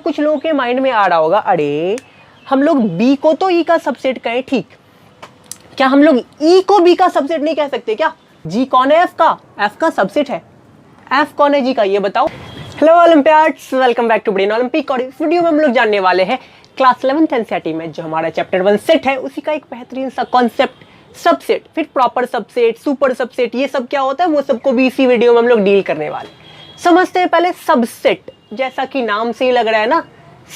कुछ लोगों के माइंड में आ रहा होगा, अरे हम लोग बी को तो ई का सबसेट कहें, ठीक, क्या हम लोग ई को बी का सबसेट नहीं कह सकते क्या? जी कौन है? एफ का सबसेट है। एफ कौन है जी का, ये बताओ। Hello olympiads, welcome back to brain olympic. और इस वीडियो में हम लोग जानने वाले हैं क्लास 11th एनसीईआरटी में जो हमारा चैप्टर 1 सेट है उसी का एक बेहतरीन सा कॉन्सेप्ट, सबसेट, फिर प्रॉपर सबसेट, सुपर सबसेट, ये सब क्या होता है वो सबको भी इसी वीडियो में हम लोग डील करने वाले। समझते हैं पहले सबसेट, जैसा कि नाम से ही लग रहा है ना,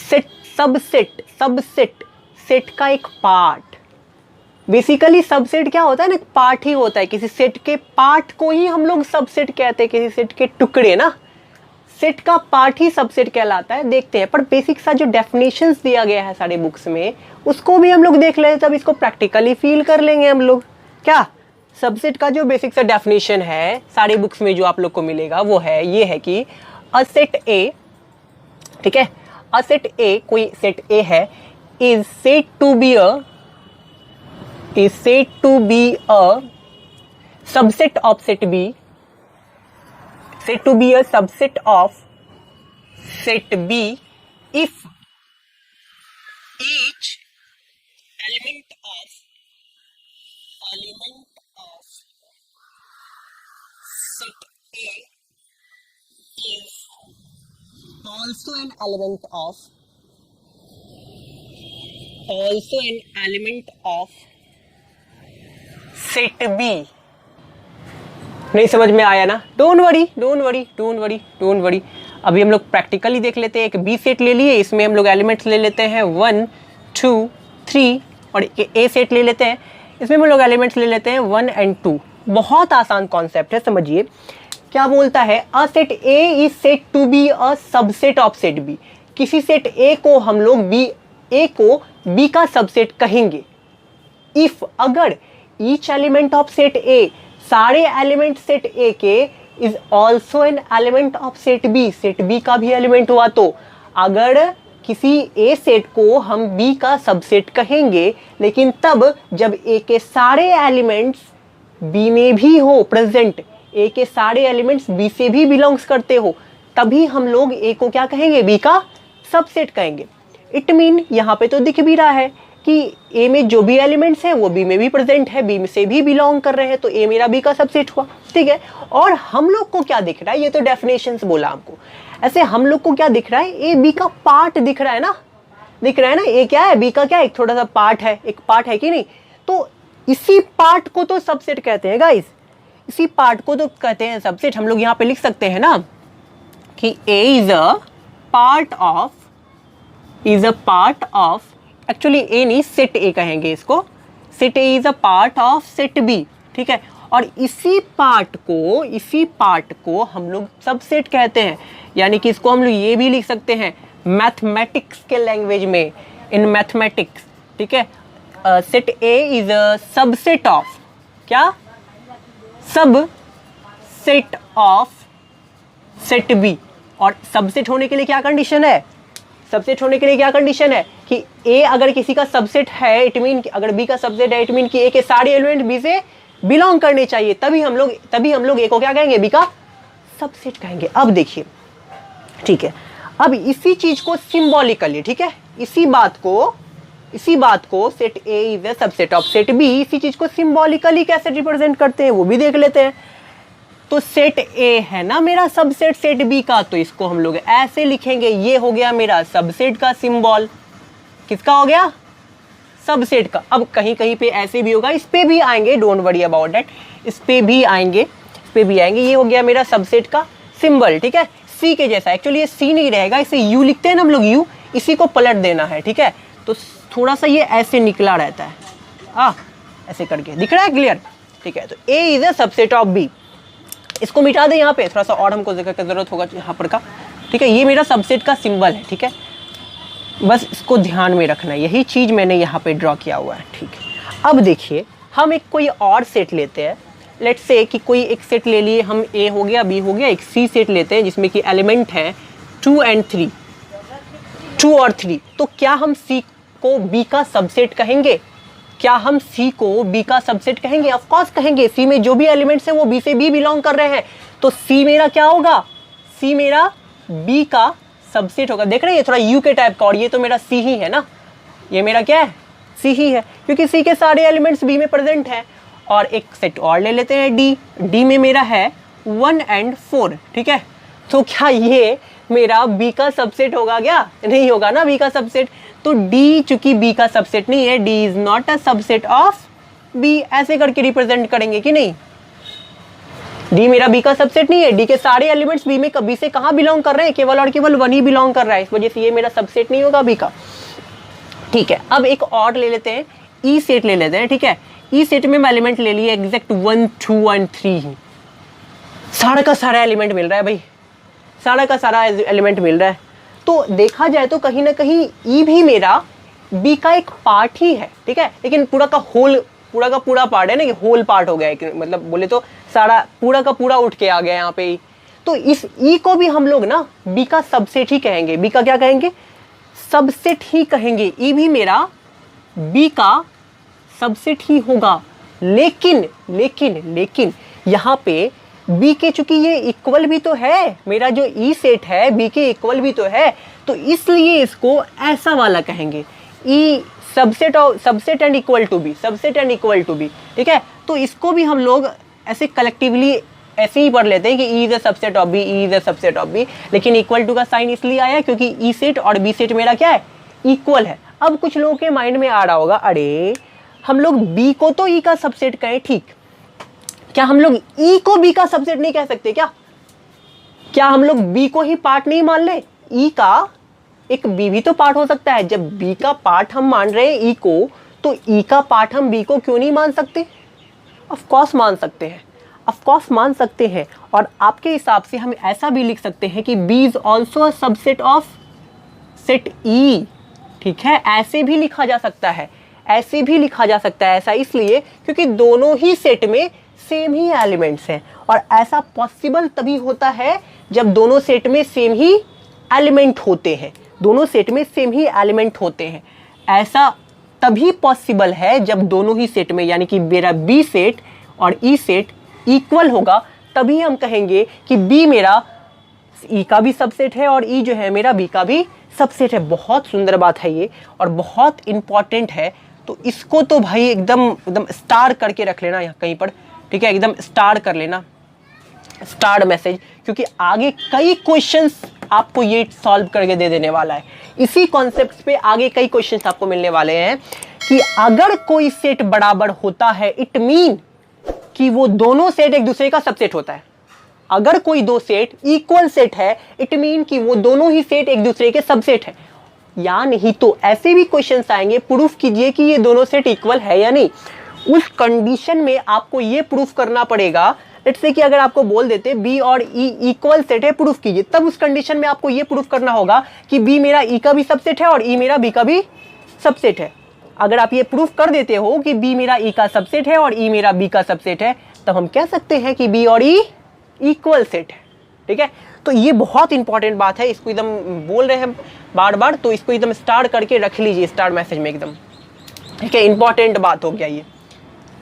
सेट, सबसेट, सबसेट, सेट का एक पार्ट। बेसिकली सबसेट क्या होता है ना, पार्ट ही होता है, किसी सेट के पार्ट को ही हम लोग सबसेट कहते हैं, किसी सेट के टुकड़े ना, सेट का पार्ट ही सबसेट कहलाता है। देखते हैं, पर बेसिक सा जो डेफिनेशंस दिया गया है सारे बुक्स में उसको भी हम लोग देख लें, तब इसको प्रैक्टिकली फील कर लेंगे हम लोग। क्या सबसेट का जो बेसिक सा डेफिनेशन है सारे बुक्स में जो आप लोग को मिलेगा वो है, ये है कि अ सेट ए, ठीक है, अ सेट ए, कोई सेट ए है, is said to be a subset of set B, said to be a subset of set B if each element of set A is also an element of set B। नहीं समझ में आया ना? Don't worry. अभी हम लोग practically देख लेते हैं। एक बी सेट ले लिए, इसमें हम लोग एलिमेंट्स ले लेते हैं 1 2 3, और एक ए सेट ले लेते हैं, इसमें हम लोग एलिमेंट्स ले लेते हैं 1 और 2। बहुत आसान कॉन्सेप्ट है, समझिए क्या बोलता है। A set A is set to be a subset of set B. किसी सेट ए को हम लोग ए को बी का सबसेट कहेंगे इफ, अगर each element of set A, सारे एलिमेंट सेट ए के, is also an element of set B, set B का भी एलिमेंट हुआ तो। अगर किसी ए सेट को हम बी का सबसेट कहेंगे, लेकिन तब जब ए के सारे एलिमेंट्स बी में भी हो प्रेजेंट, ए के सारे एलिमेंट्स बी से भी बिलोंग्स करते हो, तभी हम लोग ए को क्या कहेंगे, बी का सबसेट कहेंगे। इट मीन यहाँ पे तो दिख भी रहा है कि ए में जो भी एलिमेंट्स हैं वो बी में भी प्रेजेंट है, बी में से भी बिलोंग कर रहे हैं, तो ए मेरा बी का सबसेट हुआ, ठीक है। और हम लोग को क्या दिख रहा है, ये तो डेफिनेशंस बोला आपको, ऐसे हम लोग को क्या दिख रहा है, ए बी का पार्ट दिख रहा है ना, दिख रहा है ना, ए क्या है, बी का क्या है, एक छोटा सा पार्ट है, एक पार्ट है कि नहीं। तो इसी पार्ट को तो सबसेट कहते हैं गाइस, इसी पार्ट को तो कहते हैं सबसेट। हम लोग यहाँ पे लिख सकते हैं ना कि A is a part of, actually A नहीं, सेट ए कहेंगे इसको, set A is a part of set B, ठीक है। और इसी पार्ट को हम लोग सबसेट कहते हैं, यानी कि इसको हम लोग ये भी लिख सकते हैं मैथमेटिक्स के लैंग्वेज में, इन मैथमेटिक्स, ठीक है। Set A is a subset of, क्या, सबसेट ऑफ सेट बी। और सबसेट होने के लिए क्या कंडीशन है, सबसेट होने के लिए क्या कंडीशन है कि ए अगर किसी का सबसेट है, इट मीन अगर बी का सबसेट है, इट मीन कि ए के सारे एलिमेंट बी से बिलोंग करने चाहिए, तभी हम लोग ए को क्या कहेंगे, बी का सबसेट कहेंगे। अब देखिए, ठीक है, अब इसी चीज को सिंबॉलिकली, ठीक है, इसी बात को set A is a subset of set B, इसी चीज को सिंबॉलिकली कैसे रिप्रेजेंट करते हैं वो भी देख लेते हैं। तो सेट ए है ना मेरा सबसेट सेट बी का, तो इसको हम लोग ऐसे लिखेंगे, ये हो गया मेरा सबसेट का सिंबल। किसका हो गया, सबसेट का। अब कहीं कहीं पे ऐसे भी होगा, इस पे भी आएंगे, डोंट वरी अबाउट दैट, इस पे भी आएंगे। ये हो गया मेरा सबसेट का सिंबल, ठीक है। सी के जैसा, एक्चुअली ये सी नहीं रहेगा, इसे यू लिखते हैं ना हम लोग, यू, इसी को पलट देना है, ठीक है। तो थोड़ा सा ये ऐसे निकला रहता है, ऐसे करके दिख रहा है, क्लियर, ठीक है। तो A is a subset of B, इसको मिटा दें यहाँ पे, थोड़ा सा और हमको जगह की जरूरत होगा यहाँ पर का, ठीक है। ये मेरा सबसेट का सिंबल है, ठीक है, बस इसको ध्यान में रखना, यही चीज़ मैंने यहाँ पे ड्रॉ किया हुआ है, ठीक है। अब देखिए, हम एक कोई और सेट लेते हैं, लेट्स से कि कोई एक सेट ले लिए हम, ए हो गया, बी हो गया, एक सी सेट लेते हैं जिसमें कि एलिमेंट है 2 और 3। तो क्या हम सी को बी का सबसेट कहेंगे, क्या हम सी को बी का सबसेट कहेंगे? ऑफ कोर्स कहेंगे, सी में जो भी एलिमेंट्स हैं वो बी से भी बिलोंग कर रहे हैं, तो सी मेरा क्या होगा, सी मेरा बी का सबसेट होगा। देख रहे हैं ये थोड़ा यू के टाइप का, और ये तो मेरा सी ही है ना, ये मेरा क्या है, सी ही है, क्योंकि सी के सारे एलिमेंट्स बी में प्रेजेंट हैं। और एक सेट और ले लेते हैं डी, डी में मेरा है 1 and 4, ठीक है। तो क्या ये मेरा बी का सबसेट होगा क्या? नहीं होगा ना बी का सबसेट। तो डी चूंकि बी का सबसेट नहीं है, D is not a subset of B, ऐसे करके रिप्रेजेंट करेंगे कि नहीं। डी मेरा बी का सबसेट नहीं है, डी के सारे एलिमेंट्स बी में बी से कहाँ बिलोंग कर रहे हैं, केवल और केवल 1 ही बिलोंग कर रहा है, इस वजह से ये मेरा सबसेट नहीं होगा बी का। ठीक है, अब एक और ले लेते हैं, ई सेट ले लेते हैं, ठीक है। ई सेट में मैं एलिमेंट ले लिए एग्जैक्ट 1, 2 and 3 ही, सारा का सारा एलिमेंट मिल रहा है भाई, सारा का सारा एलिमेंट मिल रहा है। तो देखा जाए तो कहीं ना कहीं ई भी मेरा बी का एक पार्ट ही है, ठीक है, लेकिन पूरा का पूरा पार्ट है ना, कि होल पार्ट हो गया है, मतलब बोले तो सारा पूरा का पूरा उठ के आ गया यहाँ पे। तो इस ई को भी हम लोग ना बी का सबसेट ही कहेंगे, बी का क्या कहेंगे, सबसेट ही कहेंगे। ई भी मेरा बी का सबसेट ही होगा, लेकिन यहाँ पे बी के चूंकि ये इक्वल भी तो है, मेरा जो ई सेट है बी के इक्वल भी तो है, तो इसलिए इसको ऐसा वाला कहेंगे, E subset and equal to B, subset and equal to B, ठीक है। तो इसको भी हम लोग ऐसे कलेक्टिवली ऐसे ही पढ़ लेते हैं कि E is a subset of B, E is a subset of B, लेकिन इक्वल टू का साइन इसलिए आया क्योंकि ई सेट और बी सेट मेरा क्या है, इक्वल है। अब कुछ लोगों के माइंड में आ रहा होगा, अरे हम लोग बी को तो ई का सबसेट कहें, ठीक, क्या हम लोग ई को बी का सबसेट नहीं कह सकते क्या हम लोग बी को ही पार्ट नहीं मान ले, ई का एक बी भी तो पार्ट हो सकता है। जब बी का पार्ट हम मान रहे हैं ई को, तो ई का पार्ट हम बी को क्यों नहीं मान सकते? ऑफ कोर्स मान सकते हैं, ऑफ कोर्स मान सकते हैं। और आपके हिसाब से हम ऐसा भी लिख सकते हैं कि B is also a subset of set E, ठीक है, ऐसे भी लिखा जा सकता है, ऐसे भी लिखा जा सकता है। ऐसा इसलिए क्योंकि दोनों ही सेट में सेम ही एलिमेंट्स हैं, और ऐसा पॉसिबल तभी होता है जब दोनों सेट में सेम ही एलिमेंट होते हैं, दोनों सेट में सेम ही एलिमेंट होते हैं। ऐसा तभी पॉसिबल है जब दोनों ही सेट में, यानी कि मेरा बी सेट और ई सेट इक्वल होगा, तभी हम कहेंगे कि बी मेरा ई का भी सबसेट है और ई जो है मेरा बी का भी सबसेट है। बहुत सुंदर बात है ये और बहुत इंपॉर्टेंट है, तो इसको तो भाई एकदम स्टार करके रख लेना यहाँ कहीं पर, ठीक है, एकदम स्टार कर लेना, स्टार मैसेज, क्योंकि आगे कई क्वेश्चंस आपको ये सॉल्व करके दे देने वाला है। इसी कॉन्सेप्ट पे आगे कई क्वेश्चंस आपको मिलने वाले हैं कि अगर कोई सेट बराबर होता है, इट मीन कि वो दोनों सेट एक दूसरे का सबसेट होता है। अगर कोई दो सेट इक्वल सेट है, इट मीन कि वो दोनों ही सेट एक दूसरे के सबसेट है, या नहीं तो ऐसे भी क्वेश्चंस आएंगे, प्रूफ कीजिए कि ये दोनों सेट इक्वल है या नहीं। उस कंडीशन में आपको ये प्रूफ करना पड़ेगा, लेट्स से कि अगर आपको बोल देते बी और ई इक्वल सेट है, प्रूफ कीजिए, तब उस कंडीशन में आपको ये प्रूफ करना होगा कि बी मेरा ई का भी सबसेट है और ई मेरा बी का भी सबसेट है। अगर आप ये प्रूफ कर देते हो कि बी मेरा ई का सबसेट है और ई मेरा बी का सबसेट है, तब हम कह सकते हैं कि बी और ई इक्वल सेट है, ठीक है। तो ये बहुत इंपॉर्टेंट बात है, इसको एकदम बोल रहे हैं बार बार, तो इसको एकदम स्टार करके रख लीजिए, स्टार मैसेज में एकदम, ठीक है, इंपॉर्टेंट बात हो गया ये।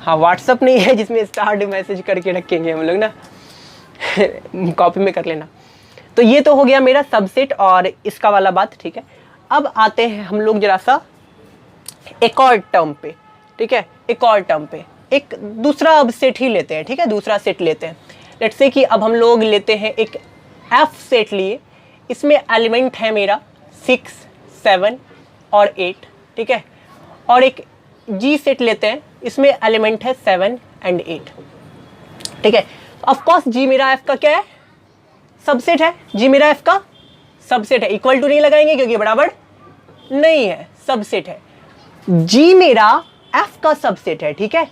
हाँ, व्हाट्सअप नहीं है जिसमें स्टार मैसेज करके रखेंगे हम लोग ना कॉपी में कर लेना। तो ये तो हो गया मेरा सबसेट और इसका वाला बात, ठीक है। अब आते हैं हम लोग जरा सा एक और टर्म पे, ठीक है, एक और टर्म पे, एक दूसरा अब सेट ही लेते हैं, ठीक है, दूसरा सेट लेते हैं। लेट्स से कि अब हम लोग लेते हैं एक एफ सेट लिए, इसमें एलिमेंट है मेरा 6, 7 और 8, ठीक है, और एक जी सेट लेते हैं, इसमें एलिमेंट है 7 and 8, ठीक है। ऑफ कोर्स जी मेरा एफ का क्या है, सबसेट है, जी मेरा एफ का सबसेट है, इक्वल टू नहीं लगाएंगे क्योंकि बराबर नहीं है, सबसेट है। जी मेरा एफ का सबसेट है, ठीक है,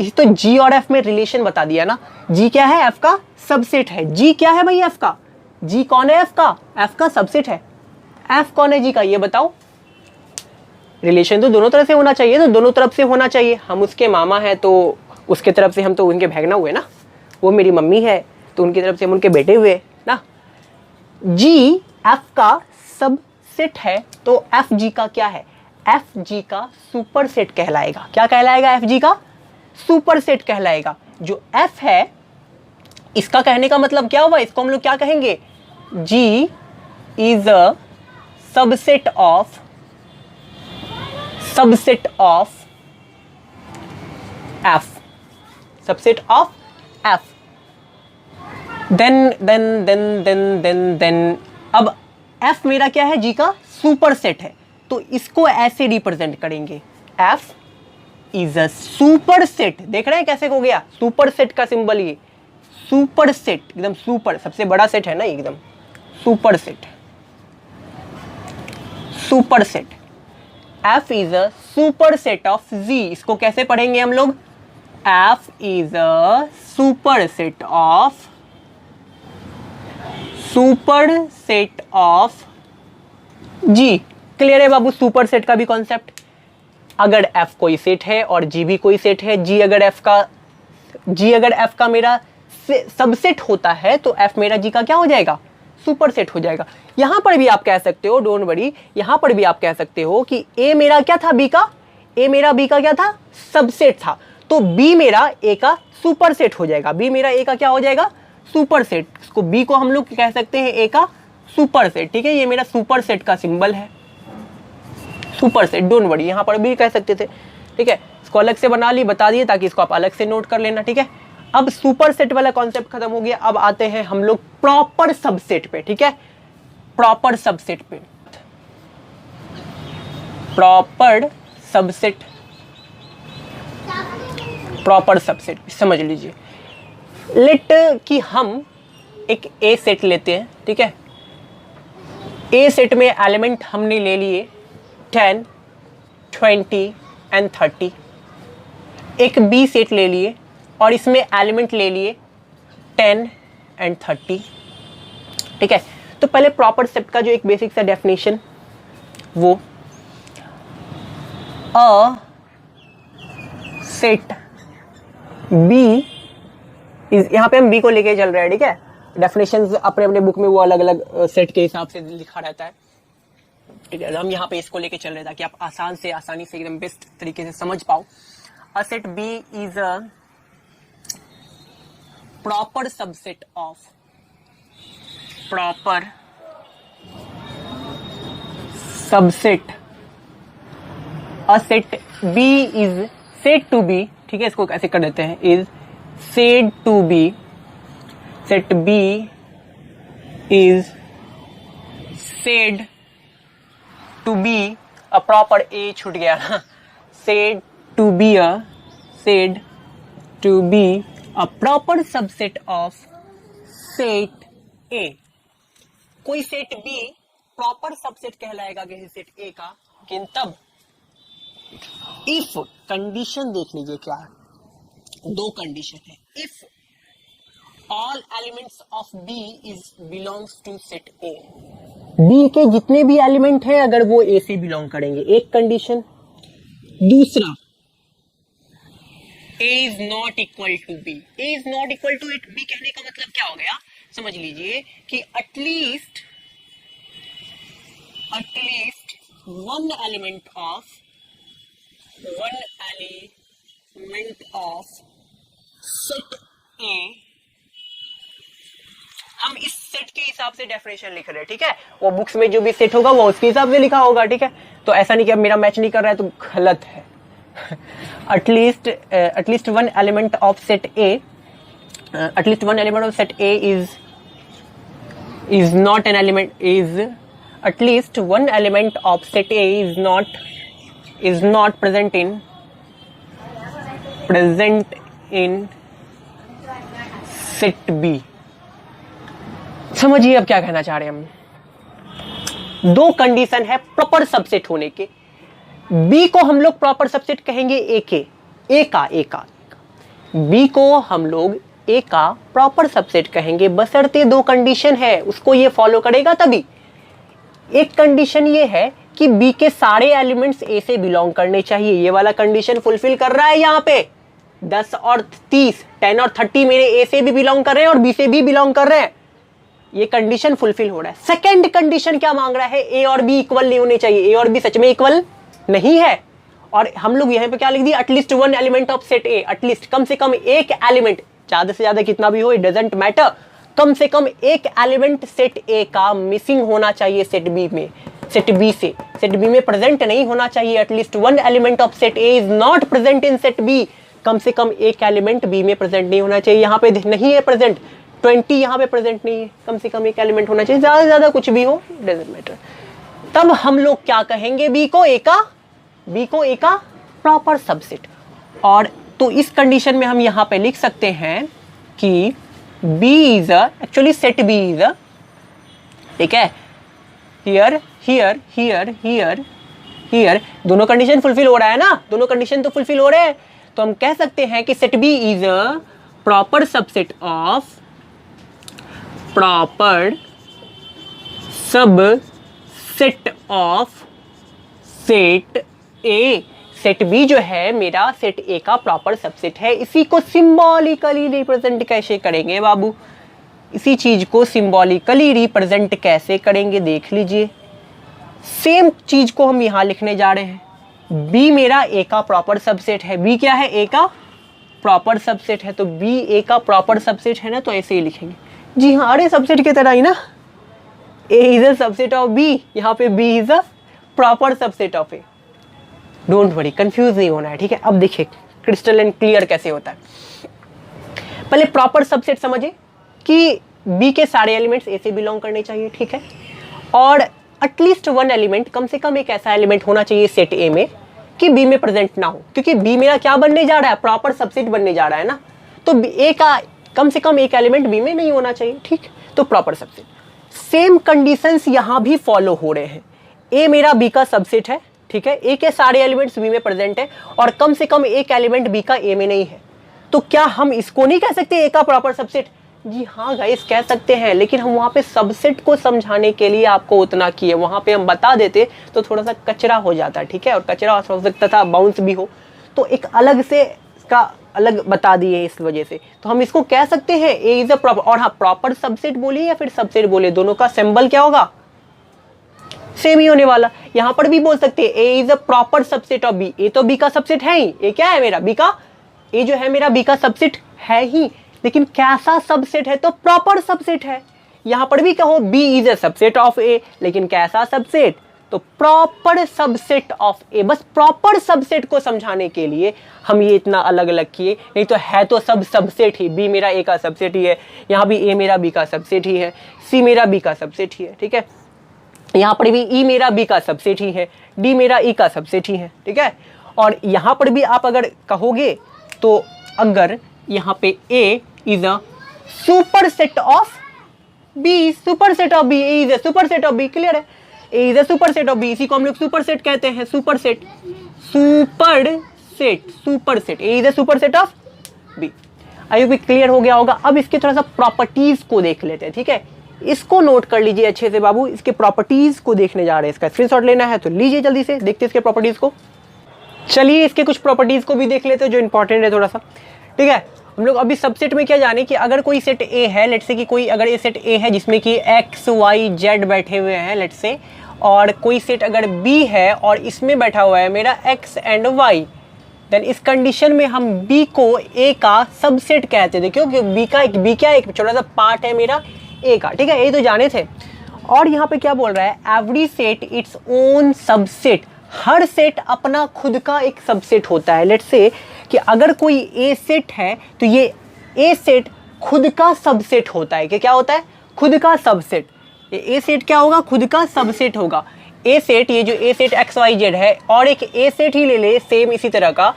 तो जी और एफ में रिलेशन बता दिया ना, जी क्या है, एफ का सबसेट है। जी क्या है भाई, एफ का, जी कौन है, एफ का सबसेट है। एफ कौन है जी का, ये बताओ। रिलेशन तो दोनों तरफ से होना चाहिए, तो दोनों तरफ से होना चाहिए। हम उसके मामा हैं तो उसके तरफ से हम तो उनके भैगना हुए ना, वो मेरी मम्मी है तो उनकी तरफ से हम उनके बेटे हुए ना। जी एफ का सबसेट है, तो एफ जी का क्या है, एफ जी का सुपर सेट कहलाएगा। क्या कहलाएगा, एफ जी का सुपर सेट कहलाएगा। जो एफ है, इसका कहने का मतलब क्या हुआ, इसको हम लोग क्या कहेंगे, जी is a subset of F, subset of F. then अब F मेरा क्या है, G का सुपर सेट है, तो इसको ऐसे रिप्रेजेंट करेंगे, F is a super set. देख रहे हैं कैसे हो गया, सुपर सेट का सिंबल, ये सुपर सेट, एकदम सुपर, सबसे बड़ा सेट है ना एकदम, super set, super set. F is a superset of Z। इसको कैसे पढ़ेंगे हम लोग, F is a superset of G। Clear है बाबू सुपर सेट का भी कॉन्सेप्ट। अगर F कोई सेट है और G भी कोई सेट है, G अगर F का मेरा सबसेट होता है तो F मेरा G का क्या हो जाएगा, सुपर सेट हो जाएगा। यहां पर भी आप कह सकते हो, डोंट वरी, यहां पर भी आप कह सकते हो कि A मेरा क्या था, B का, A मेरा B का क्या था, सबसेट था, तो B मेरा A का सुपर सेट हो जाएगा, B मेरा A का क्या हो जाएगा, सुपर सेट। इसको B को हम लोग कह सकते हैं A का सुपर सेट, ठीक है, ये मेरा सुपर सेट का सिंबल है, सुपर सेट, डोंट वरी, यहां पर भी कह सकते थे, ठीक है। इसको अलग से बना ली, बता दिए, ताकि इसको आप अलग से नोट कर लेना, ठीक है। अब सुपर सेट वाला कॉन्सेप्ट खत्म हो गया, अब आते हैं हम लोग प्रॉपर सबसेट पे, ठीक है, प्रॉपर सबसेट पे। प्रॉपर सबसेट समझ लीजिए। लेट कि हम एक ए सेट लेते हैं, ठीक है, ए सेट में एलिमेंट हमने ले लिए 10, 20 एंड 30। एक बी सेट ले लिए और इसमें एलिमेंट ले लिए 10 एंड 30, ठीक है। तो पहले प्रॉपर सेट का जो एक बेसिक सा डेफिनेशन, वो अ सेट बी इज, यहां पे हम बी को लेके चल रहे हैं, ठीक है। डेफिनेशंस अपने अपने बुक में वो अलग अलग सेट के हिसाब से लिखा रहता है, ठीक है। हम यहाँ पे इसको लेके चल रहे हैं ताकि आप आसानी से एकदम बेस्ट तरीके से समझ पाओ। A set B is a proper subset of a set B is said to B, ठीक है, इसको कैसे कर देते हैं, is said to be, set B is said to be a proper, A छूट गया ना, said to be a proper subset of set A. कोई सेट बी प्रॉपर सबसेट कहलाएगा किसी सेट ए का, लेकिन तब इफ, कंडीशन देख लीजिए क्या है, दो कंडीशन है। If all elements of B is belongs to set A, B के जितने भी एलिमेंट हैं अगर वो ए से बिलोंग करेंगे, एक कंडीशन। दूसरा, A is not equal to B, A is not equal to it. B कहने का मतलब क्या हो गया, समझ लीजिए कि at least one element of set A, हम इस सेट के हिसाब से डेफिनेशन लिख रहे हैं, ठीक है। वो बुक्स में जो भी सेट होगा वो उसके हिसाब से लिखा होगा, ठीक है। तो ऐसा नहीं कि अब मेरा मैच नहीं कर रहा है तो गलत है। At least one element of set A, at least one element of set A is not an element, is at least one element of set A is not present in set B। समझिए अब क्या कहना चाह रहे हैं हम। दो कंडीशन है प्रॉपर सबसेट होने के। बी को हम लोग प्रॉपर सबसेट कहेंगे ए का बी को हम लोग ए का प्रॉपर सबसेट कहेंगे, बशर्ते दो कंडीशन है, उसको ये फॉलो करेगा तभी। एक कंडीशन ये है कि बी के सारे एलिमेंट्स ए से बिलोंग करने चाहिए, ये वाला कंडीशन फुलफिल कर रहा है। यहाँ पे 10 और 30, 10 और 30 मेरे ए से भी बिलोंग कर रहे हैं और बी से भी बिलोंग कर रहे हैं, ये कंडीशन फुलफिल हो रहा है। सेकेंड कंडीशन क्या मांग रहा है, ए और बी इक्वल नहीं होने चाहिए। ए और बी सच में इक्वल नहीं है, और हम लोग यहाँ पे क्या लिख दिया, at least one element of set A, at least कम से कम एक एलिमेंट, ज्यादा से ज्यादा कितना भी हो इट डजंट मैटर, कम से कम एक एलिमेंट सेट ए का मिसिंग होना चाहिए सेट बी में, सेट बी से सेट बी में प्रेजेंट नहीं होना चाहिए। At least one element of set A is not present in set B. कम से कम एक एलिमेंट बी में प्रेजेंट नहीं होना चाहिए। यहाँ पे नहीं है प्रेजेंट, 20 यहाँ पे प्रेजेंट नहीं है, कम से कम एक एलिमेंट होना चाहिए, ज्यादा से ज्यादा कुछ भी हो डजंट मैटर। तब हम लोग क्या कहेंगे, बी को ए का प्रॉपर सबसेट। और तो इस कंडीशन में हम यहाँ पे लिख सकते हैं कि B is actually set B is ठीक है, here here here here here दोनों कंडीशन फुलफिल हो रहा है ना, दोनों कंडीशन तो फुलफिल हो रहे हैं। तो हम कह सकते हैं कि set B is a proper subset of set A। Set B जो है मेरा सेट ए का प्रॉपर सबसेट है। इसी को सिंबॉलिकली रिप्रेजेंट कैसे करेंगे बाबू, इसी चीज को सिंबॉलिकली रिप्रेजेंट कैसे करेंगे देख लीजिए। सेम चीज को हम यहां लिखने जा रहे हैं। बी मेरा ए का प्रॉपर सबसेट है, बी क्या है, ए का प्रॉपर सबसेट है। तो बी ए का प्रॉपर सबसेट है ना, तो ऐसे ही लिखेंगे। जी हाँ, अरे सबसेट की तरह ही ना, A is a subset of B, यहाँ पे B is a proper subset of A. Don't worry, confuse नहीं होना है, ठीक है। अब देखिए क्रिस्टल एंड क्लियर कैसे होता है। पहले प्रॉपर सबसेट समझे कि बी के सारे एलिमेंट्स ए से बिलोंग करने चाहिए, ठीक है। और एटलीस्ट वन एलिमेंट, कम से कम एक ऐसा एलिमेंट होना चाहिए सेट ए में कि बी में प्रेजेंट ना हो, क्योंकि बी मेरा क्या बनने जा रहा है, प्रॉपर सबसेट बनने जा रहा है ना। तो ए का कम से कम एक एलिमेंट बी में नहीं होना चाहिए, ठीक। तो प्रॉपर सबसेट। सेम कंडीशंस यहां भी फॉलो हो रहे हैं। ए मेरा बी का सबसेट है, ठीक है, ए के सारे एलिमेंट्स बी में प्रेजेंट है और कम से कम एक एलिमेंट बी का ए में नहीं है। तो क्या हम इसको नहीं कह सकते ए का प्रॉपर सबसेट? जी हाँ गाइस, कह सकते हैं, लेकिन हम वहां पे सबसेट को समझाने के लिए आपको उतना किए, वहां पे हम बता देते तो थोड़ा सा कचरा हो जाता, ठीक है। और कचरा हो सकता था बाउंस भी हो, तो एक अलग से इसका अलग बता दिए इस वजह से। तो हम इसको कह सकते हैं ए इज अ प्रॉपर, और हाँ प्रॉपर सबसेट बोलिए या फिर सबसेट बोले, दोनों का सिंबल क्या होगा, सेम ही होने वाला। यहां पर भी बोल सकते हैं A is a proper subset of B. A तो बी का सबसेट है ही, ए क्या है मेरा, बी का, ए जो है मेरा बी का सबसेट है ही, लेकिन कैसा सबसेट है, तो प्रॉपर सबसेट है। यहां पर भी कहो B is a subset of A, लेकिन कैसा सबसेट, तो प्रॉपर सबसेट ऑफ ए। बस प्रॉपर सबसेट को समझाने के लिए हम ये इतना अलग अलग किए, नहीं तो है तो सब सबसेट ही। बी मेरा ए का सबसेट ही है, यहाँ भी ए मेरा बी का सबसेट ही है, सी मेरा बी का सबसेट ही है, ठीक है। यहाँ पर भी ई मेरा बी का सबसेट ही है, डी मेरा ई का सबसेट ही है, ठीक है। और यहाँ पर भी आप अगर कहोगे तो अगर यहाँ पे A is a superset of B, superset of B, A is a superset of B, clear है। A is a superset of B, इसी को हम लोग सुपर सेट कहते हैं, superset, superset, superset, A is a superset of B. I hope clear हो गया होगा। अब इसके थोड़ा सा प्रॉपर्टीज को देख लेते हैं, ठीक है। इसको नोट कर लीजिए अच्छे से बाबू, इसके प्रॉपर्टीज को देखने जा रहे हैं। इसका स्क्रीनशॉट लेना है तो लीजिए जल्दी से, देखते हैं इसके प्रॉपर्टीज को। चलिए इसके कुछ प्रॉपर्टीज को भी देख लेते हैं जो इंपॉर्टेंट है थोड़ा सा, ठीक है। हम लोग अभी सबसेट में क्या जाने कि अगर कोई सेट ए है, लेट्स से कि कोई अगर ये सेट ए है जिसमें कि एक्स वाई जेड बैठे हुए हैं लेट्स से, और कोई सेट अगर बी है और इसमें बैठा हुआ है मेरा एक्स एंड वाई, देन इस कंडीशन में हम बी को ए का सबसेट कहते थे, क्योंकि बी क्या एक छोटा सा पार्ट है मेरा ए का, ठीक है। ये तो जाने थे। और यहाँ पे क्या बोल रहा है, every set it's own subset, हर सेट अपना खुद का एक सबसेट होता है। लेट्स से कि अगर कोई ए सेट है तो ये ए सेट खुद का सबसेट होता है, कि क्या होता है, खुद का सबसेट। ये ए सेट क्या होगा, खुद का सबसेट होगा। ए सेट, ये जो ए सेट एक्स वाई जेड है, और एक ए सेट ही ले ले सेम इसी तरह का,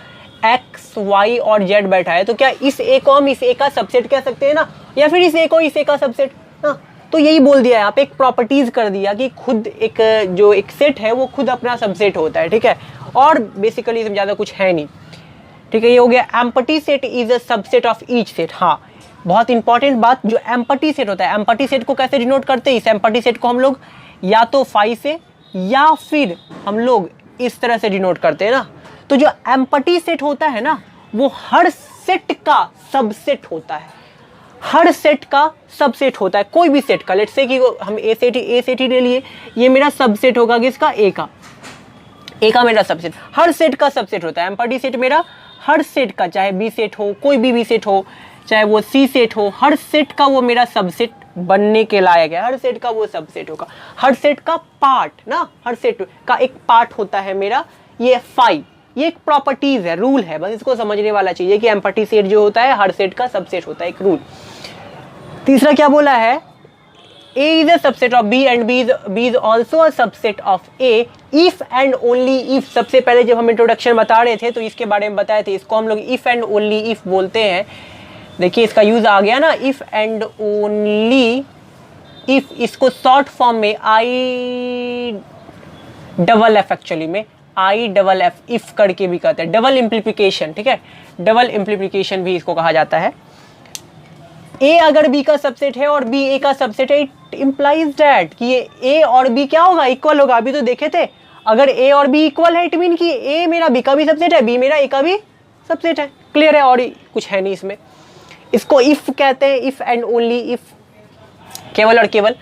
एक्स वाई और जेड बैठा है, तो क्या इस ए को हम इस ए का सबसेट कह सकते हैं ना, या फिर इस ए को इस ए का सबसेट ना। तो यही बोल दिया यहाँ पे, एक प्रॉपर्टीज कर दिया कि खुद एक जो एक सेट है वो खुद अपना सबसेट होता है, ठीक है। और बेसिकली इसमें ज़्यादा कुछ है नहीं, ठीक है। ये हो गया empty set is a subset of each set. हाँ, बहुत इंपॉर्टेंट बात, जो एम्पटी सेट होता है, एम्पटी सेट को कैसे डिनोट करते हैं, इस एम्पटी सेट को हम लोग या तो फाई से या फिर हम लोग इस तरह से डिनोट करते हैं ना। तो जो एम्पटी सेट होता है ना, वो हर सेट का सबसेट होता है, हर सेट का सबसेट होता है, कोई भी सेट का। लेट्स से कि हम ए सेट ही ले लिए, ये मेरा सबसेट होगा किसका, ए का मेरा सबसेट, हर सेट का सबसेट होता है। एम्पटी सेट मेरा हर सेट का, चाहे बी सेट हो, कोई भी सेट हो, चाहे वो सी सेट हो, हर सेट का वो मेरा सबसेट बनने के लायक है, हर सेट का वो सबसेट होगा, हर सेट का पार्ट ना, हर सेट का एक पार्ट होता है मेरा ये फाई। ये एक प्रॉपर्टीज है, रूल है, बस इसको समझने वाला चाहिए कि एम्पटी सेट जो होता है हर सेट का सबसेट होता है, एक रूल। तीसरा क्या बोला है, A is a subset of B and B is also a subset of A if and only if। सबसे पहले जब हम इंट्रोडक्शन बता रहे थे तो इसके बारे में बताए थे, इसको हम लोग if and only if बोलते हैं। देखिए इसका यूज आ गया ना, if and only if, इसको शॉर्ट फॉर्म में I डबल एफ, एक्चुअली में I डबल एफ इफ करके भी कहते हैं, डबल इम्प्लीफिकेशन, ठीक है, डबल इम्प्लीफिकेशन भी इसको कहा जाता है। A अगर B का सबसेट है और B A का सबसेट है, इट इम्प्लाइज दैट कि ये A और B क्या होगा, इक्वल होगा। अभी तो देखे थे, अगर A और B इक्वल है इट मीन कि A मेरा B का भी सबसेट है, B मेरा A का भी सबसेट है। क्लियर है, और कुछ है नहीं इसमें। इसको इफ कहते हैं, इफ एंड ओनली इफ, केवल और केवल।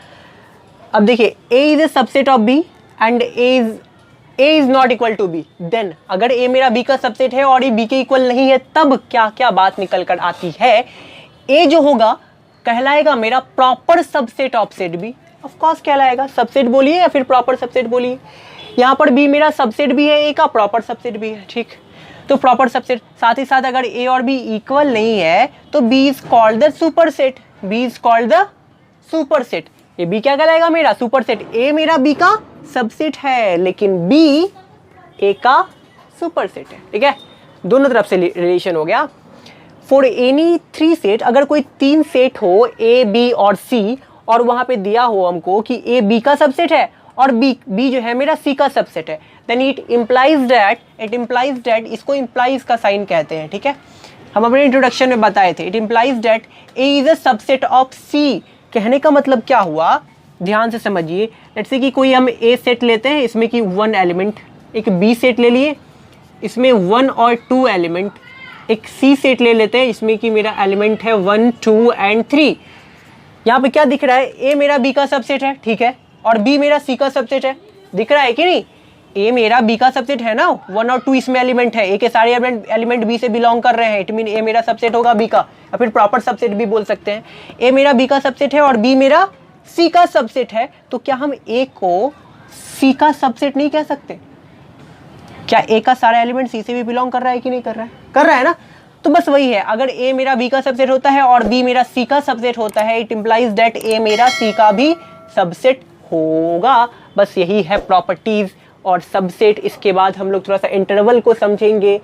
अब देखिए A is a subset of B and A is not equal to B, then अगर A मेरा B का सबसेट है और ये B के इक्वल नहीं है, तब क्या क्या बात निकल कर आती है, A जो होगा कहलाएगा मेरा proper subset of set B। Of course कहलाएगा, सबसेट बोलिए या फिर प्रॉपर सबसेट बोलिए। यहाँ पर B मेरा सबसेट भी है, A का प्रॉपर सबसेट भी है, ठीक। तो प्रॉपर सबसेट, साथ ही साथ अगर A और B इक्वल नहीं है तो B is called the super set, B is called the super set. ये B क्या कहलाएगा, मेरा सुपर सेट। A मेरा B का सबसेट है लेकिन B A का सुपर सेट है, ठीक है। दोनों तरफ से रिलेशन हो गया। फॉर एनी थ्री सेट, अगर कोई तीन सेट हो A B और C और वहां पे दिया हो हमको कि A B का सबसेट है और B जो है मेरा C का सबसेट है, देन इट इम्प्लाइज दैट, इसको इम्प्लाइज का साइन कहते हैं, ठीक है। हम अपने इंट्रोडक्शन में बताए थे, it implies that A is a subset of C। कहने का मतलब क्या हुआ, ध्यान से समझिए। लेट्स से कि कोई हम A सेट लेते हैं, इसमें कि 1 एलिमेंट, एक B सेट ले लिए, इसमें 1 और 2 एलिमेंट, एक C सेट ले लेते हैं, इसमें कि मेरा एलिमेंट है 1 2 एंड 3। यहाँ पे क्या दिख रहा है, A मेरा B का सबसेट है, ठीक है, और B मेरा C का सबसेट है, दिख रहा है कि नहीं। A मेरा B का सबसेट है ना, 1 और 2 इसमें एलिमेंट है, A के सारे एलिमेंट B से बिलोंग कर रहे हैं, इट मीन A मेरा सबसेट होगा B का, या फिर प्रॉपर सबसेट भी बोल सकते हैं। A मेरा B का सबसेट है और B मेरा C का सबसेट है, तो क्या हम A को C का सबसेट नहीं कह सकते? क्या A का सारा एलिमेंट C से भी बिलोंग कर रहा है कि नहीं कर रहा है? कर रहा है ना। तो बस वही है, अगर A मेरा B का सबसेट होता है और B मेरा C का सबसेट होता है, इट इम्प्लाइज दैट A मेरा C का भी सबसेट होगा। बस यही है प्रॉपर्टीज और सबसेट। इसके बाद हम लोग थोड़ा सा इंटरवल को समझेंगे।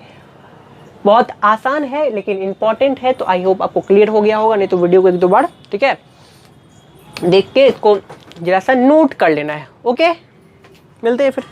बहुत आसान है लेकिन इंपॉर्टेंट है, तो आई होप आपको क्लियर हो गया होगा, नहीं तो वीडियो को एक दो बार, ठीक है, देख के इसको जरा सा नोट कर लेना है। ओके, मिलते हैं फिर।